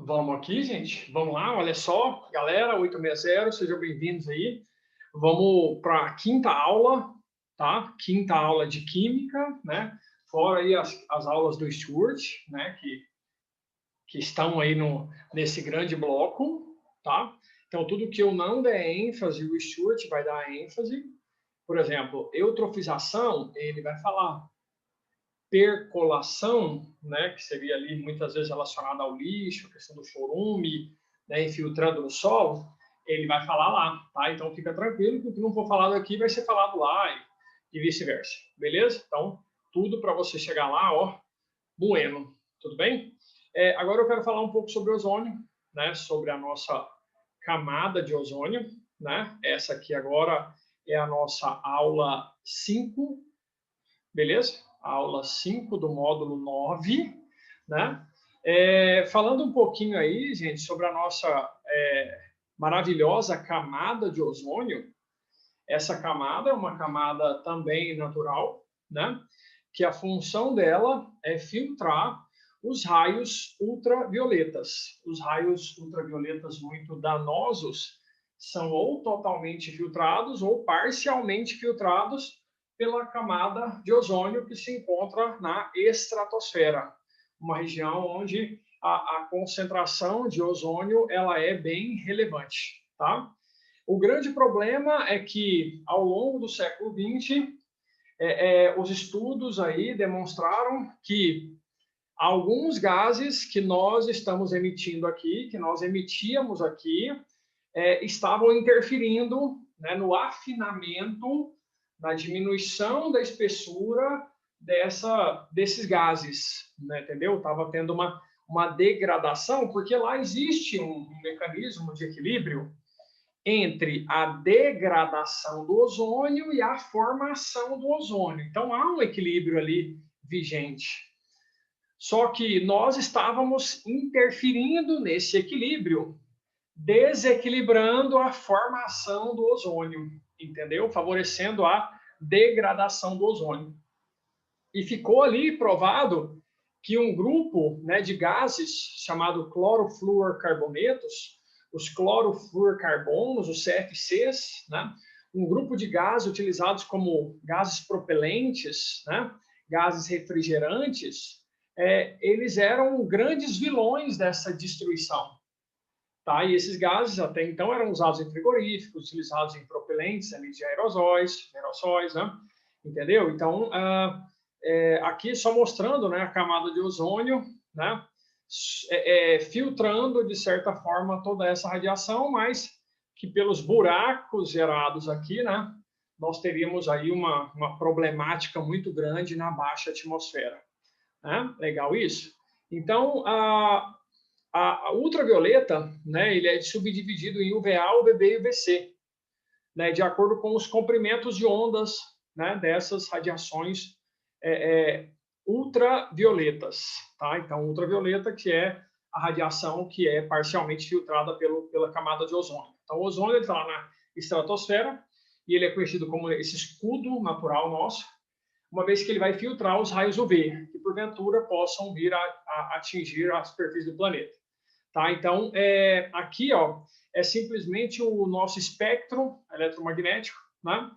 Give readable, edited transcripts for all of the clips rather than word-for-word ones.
Vamos aqui, gente. Vamos lá, olha só, galera, 860, sejam bem-vindos aí. Vamos para a quinta aula, tá? Quinta aula de Química, né? Fora aí as aulas do Stuart, né? Que estão aí nesse grande bloco, tá? Então, tudo que eu não der ênfase, o Stuart vai dar ênfase. Por exemplo, eutrofização, ele vai falar. Percolação, né, que seria ali muitas vezes relacionada ao lixo, a questão do chorume, né, infiltrando no solo, ele vai falar lá, tá? Então fica tranquilo que o que não for falado aqui vai ser falado lá e vice-versa, beleza? Então, tudo para você chegar lá, ó, bueno, tudo bem? Agora eu quero falar um pouco sobre ozônio, né, sobre a nossa camada de ozônio, né? Essa aqui agora é a nossa aula 5, beleza? Aula 5 do módulo 9, né? Falando um pouquinho aí, gente, sobre a nossa maravilhosa camada de ozônio. Essa camada é uma camada também natural, né? Que a função dela é filtrar os raios ultravioletas. Os raios ultravioletas muito danosos são ou totalmente filtrados ou parcialmente filtrados pela camada de ozônio que se encontra na estratosfera, uma região onde a concentração de ozônio ela é bem relevante, tá? O grande problema é que, ao longo do século XX, os estudos aí demonstraram que alguns gases que nós estamos emitindo aqui, que nós emitíamos aqui, estavam interferindo, né, no afinamento, na diminuição da espessura desses gases, né, entendeu? Estava tendo uma degradação, porque lá existe um mecanismo de equilíbrio entre a degradação do ozônio e a formação do ozônio. Então, há um equilíbrio ali vigente. Só que nós estávamos interferindo nesse equilíbrio, desequilibrando a formação do ozônio, entendeu? Favorecendo a degradação do ozônio. E ficou ali provado que um grupo, né, de gases chamado clorofluorcarbonetos, os clorofluorcarbonos, os CFCs, né, um grupo de gases utilizados como gases propelentes, né, gases refrigerantes, eles eram grandes vilões dessa destruição. Tá? E esses gases até então eram usados em frigoríficos, utilizados em propelentes de aerossóis, né? Entendeu? Então, aqui só mostrando, né, a camada de ozônio, né, filtrando, de certa forma, toda essa radiação, mas que pelos buracos gerados aqui, né, nós teríamos aí uma problemática muito grande na baixa atmosfera. Né? Legal isso? Então, a ultravioleta, né, ele é subdividido em UVA, UVB e UVC, né, de acordo com os comprimentos de ondas, né, dessas radiações ultravioletas, tá? Então, ultravioleta, que é a radiação que é parcialmente filtrada pela camada de ozônio. Então, o ozônio está lá na estratosfera e ele é conhecido como esse escudo natural nosso, uma vez que ele vai filtrar os raios UV, que porventura possam vir a atingir a superfície do planeta. Tá? Então, aqui, ó, é simplesmente o nosso espectro eletromagnético, né?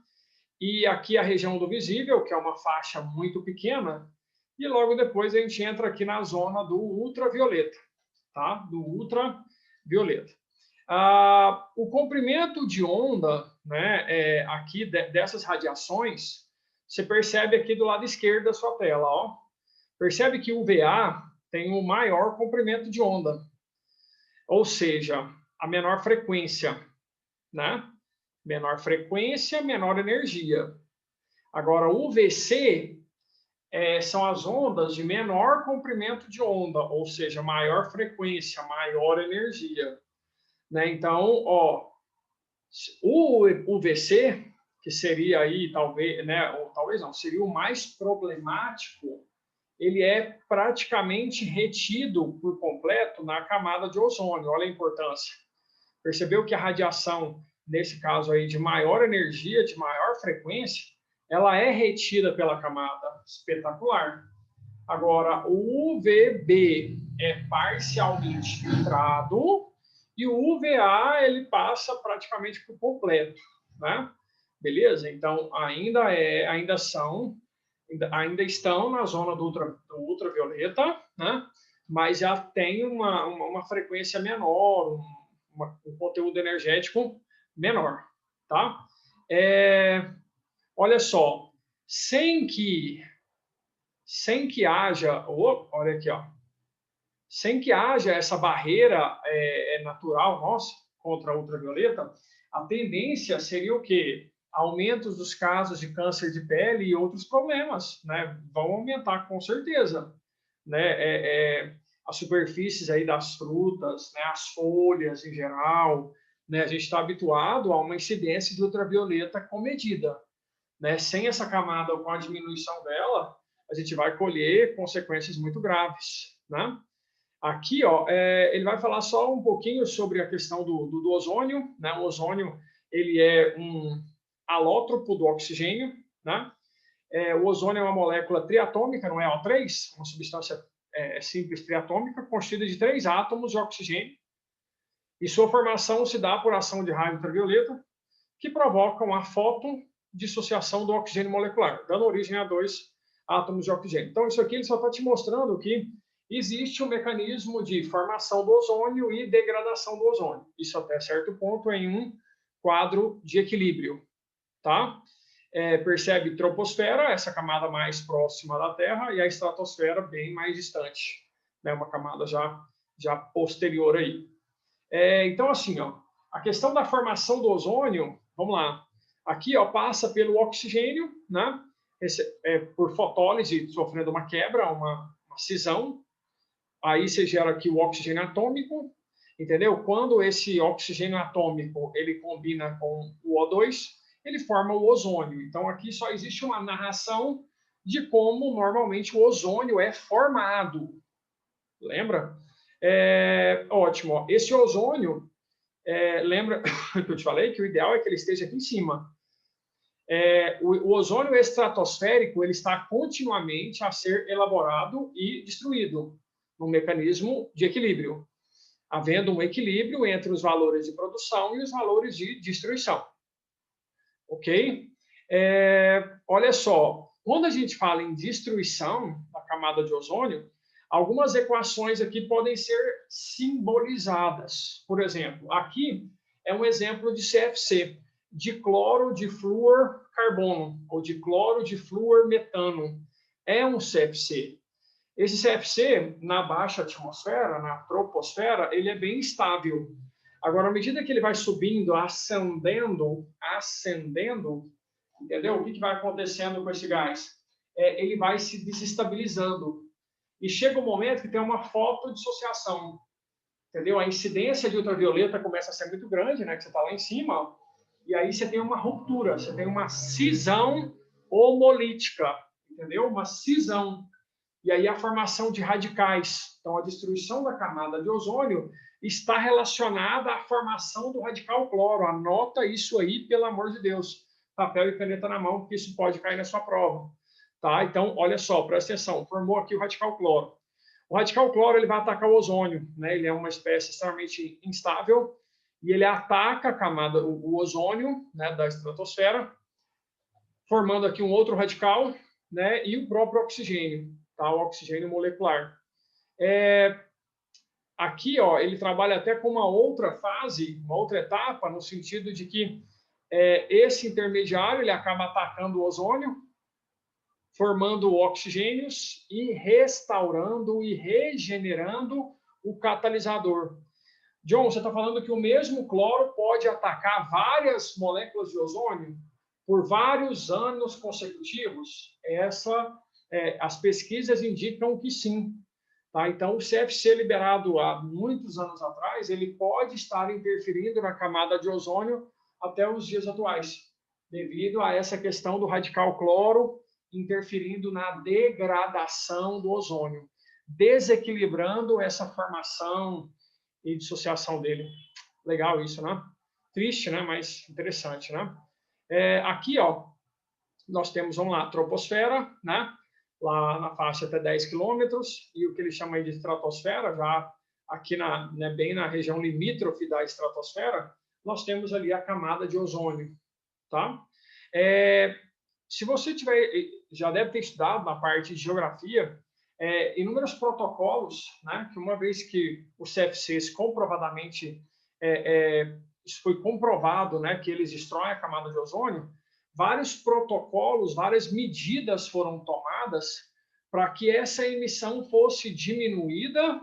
E aqui a região do visível, que é uma faixa muito pequena, e logo depois a gente entra aqui na zona do ultravioleta, tá? Do ultravioleta. O comprimento de onda, né, aqui dessas radiações, você percebe aqui do lado esquerdo da sua tela, ó. Percebe que o UVA tem o maior comprimento de onda, ou seja, a menor frequência, né? Menor frequência, menor energia. Agora, o UVC são as ondas de menor comprimento de onda, ou seja, maior frequência, maior energia. Né? Então, ó, o UVC, que seria aí, talvez, né, ou talvez não, seria o mais problemático, ele é praticamente retido por completo na camada de ozônio. Olha a importância. Percebeu que a radiação, nesse caso aí, de maior energia, de maior frequência, ela é retida pela camada. Espetacular. Agora, o UVB é parcialmente filtrado e o UVA ele passa praticamente por completo, né? Beleza? Então ainda estão na zona do ultravioleta, né? Mas já tem uma frequência menor, um conteúdo energético menor, tá? Olha só, sem que haja, olha aqui, ó, sem que haja essa barreira natural nossa contra a ultravioleta, a tendência seria o quê? Aumentos dos casos de câncer de pele e outros problemas, né? Vão aumentar com certeza, né? As superfícies aí das frutas, né? As folhas em geral, né? A gente está habituado a uma incidência de ultravioleta comedida, né? Sem essa camada, com a diminuição dela, a gente vai colher consequências muito graves, né? Aqui, ó, ele vai falar só um pouquinho sobre a questão do ozônio, né? O ozônio, ele é um alótropo do oxigênio, né? O ozônio é uma molécula triatômica, não é O3, uma substância simples triatômica, constituída de 3 átomos de oxigênio, e sua formação se dá por ação de raio ultravioleta, que provocam a fotodissociação do oxigênio molecular, dando origem a 2 átomos de oxigênio. Então, isso aqui ele só está te mostrando que existe um mecanismo de formação do ozônio e degradação do ozônio. Isso até certo ponto em um quadro de equilíbrio, tá? Percebe troposfera, essa camada mais próxima da Terra, e a estratosfera bem mais distante, né? Uma camada já posterior aí. Então, assim, ó, a questão da formação do ozônio, vamos lá. Aqui, ó, passa pelo oxigênio, né? Por fotólise, sofrendo uma quebra, uma cisão. Aí você gera aqui o oxigênio atômico, entendeu? Quando esse oxigênio atômico ele combina com o O2, ele forma o ozônio. Então, aqui só existe uma narração de como normalmente o ozônio é formado. Lembra? Ótimo. Ó. Esse ozônio, lembra que eu te falei que o ideal é que ele esteja aqui em cima. O ozônio estratosférico ele está continuamente a ser elaborado e destruído num mecanismo de equilíbrio, havendo um equilíbrio entre os valores de produção e os valores de destruição. Ok? Olha só, quando a gente fala em destruição da camada de ozônio, algumas equações aqui podem ser simbolizadas. Por exemplo, aqui é um exemplo de CFC, de cloro de flúor carbono, ou de cloro de flúor metano. É um CFC. Esse CFC, na baixa atmosfera, na troposfera, ele é bem estável. Agora, à medida que ele vai subindo, ascendendo, entendeu? O que vai acontecendo com esse gás? Ele vai se desestabilizando. E chega um momento que tem uma fotodissociação, entendeu? A incidência de ultravioleta começa a ser muito grande, né? Que você está lá em cima, e aí você tem uma ruptura, você tem uma cisão homolítica, entendeu? Uma cisão. E aí a formação de radicais. Então, a destruição da camada de ozônio está relacionada à formação do radical cloro. Anota isso aí, pelo amor de Deus. Papel e caneta na mão, porque isso pode cair na sua prova. Tá? Então, olha só, presta atenção. Formou aqui o radical cloro. O radical cloro ele vai atacar o ozônio. Né? Ele é uma espécie extremamente instável e ele ataca a camada, o ozônio, né, da estratosfera, formando aqui um outro radical, né, e o próprio oxigênio. Tá? O oxigênio molecular. Aqui, ó, ele trabalha até com uma outra fase, uma outra etapa, no sentido de que esse intermediário ele acaba atacando o ozônio, formando oxigênios e restaurando e regenerando o catalisador. John, você está falando que o mesmo cloro pode atacar várias moléculas de ozônio por vários anos consecutivos? As pesquisas indicam que sim. Tá? Então, o CFC liberado há muitos anos atrás, ele pode estar interferindo na camada de ozônio até os dias atuais, devido a essa questão do radical cloro interferindo na degradação do ozônio, desequilibrando essa formação e dissociação dele. Legal isso, né? Triste, né? Mas interessante, né? Aqui, ó, nós temos, vamos lá, troposfera, né? lá na faixa até 10 quilômetros, e o que ele chama aí de estratosfera, já aqui bem na região limítrofe da estratosfera, nós temos ali a camada de ozônio. Tá? Se você já deve ter estudado na parte de geografia, inúmeros protocolos, né, que uma vez que os CFCs comprovadamente, isso foi comprovado, né, que eles destroem a camada de ozônio, vários protocolos, várias medidas foram tomadas para que essa emissão fosse diminuída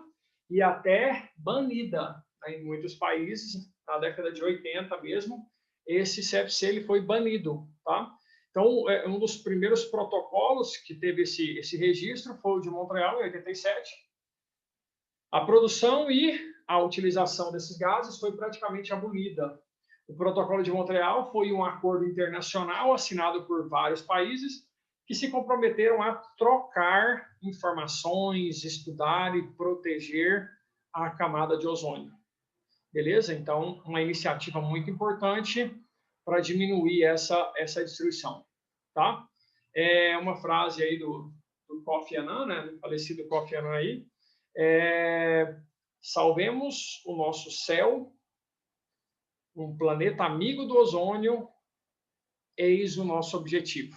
e até banida. Em muitos países, na década de 80 mesmo, esse CFC ele foi banido. Tá? Então, um dos primeiros protocolos que teve esse registro foi o de Montreal, em 87. A produção e a utilização desses gases foi praticamente abolida. O Protocolo de Montreal foi um acordo internacional assinado por vários países que se comprometeram a trocar informações, estudar e proteger a camada de ozônio. Beleza? Então, uma iniciativa muito importante para diminuir essa destruição. Tá? Uma frase aí do Kofi Annan, né? Do falecido Kofi Annan aí. Salvemos o nosso céu, um planeta amigo do ozônio, eis o nosso objetivo.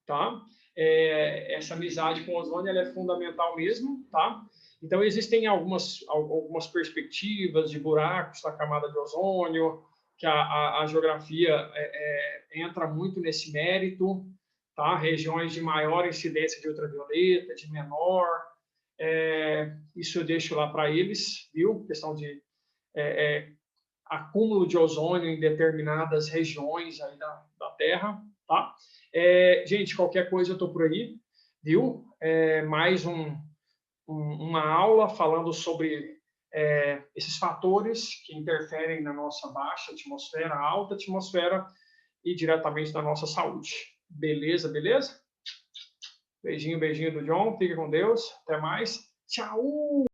Tá? Essa amizade com o ozônio ela é fundamental mesmo. Tá? Então, existem algumas perspectivas de buracos na camada de ozônio, que a geografia entra muito nesse mérito. Tá? Regiões de maior incidência de ultravioleta, de menor. Isso eu deixo lá para eles, viu? Questão de acúmulo de ozônio em determinadas regiões aí da Terra, tá? Gente, qualquer coisa eu estou por aí, viu? Mais uma aula falando sobre esses fatores que interferem na nossa baixa atmosfera, alta atmosfera e diretamente na nossa saúde. Beleza, beleza? Beijinho, beijinho do John. Fique com Deus. Até mais. Tchau!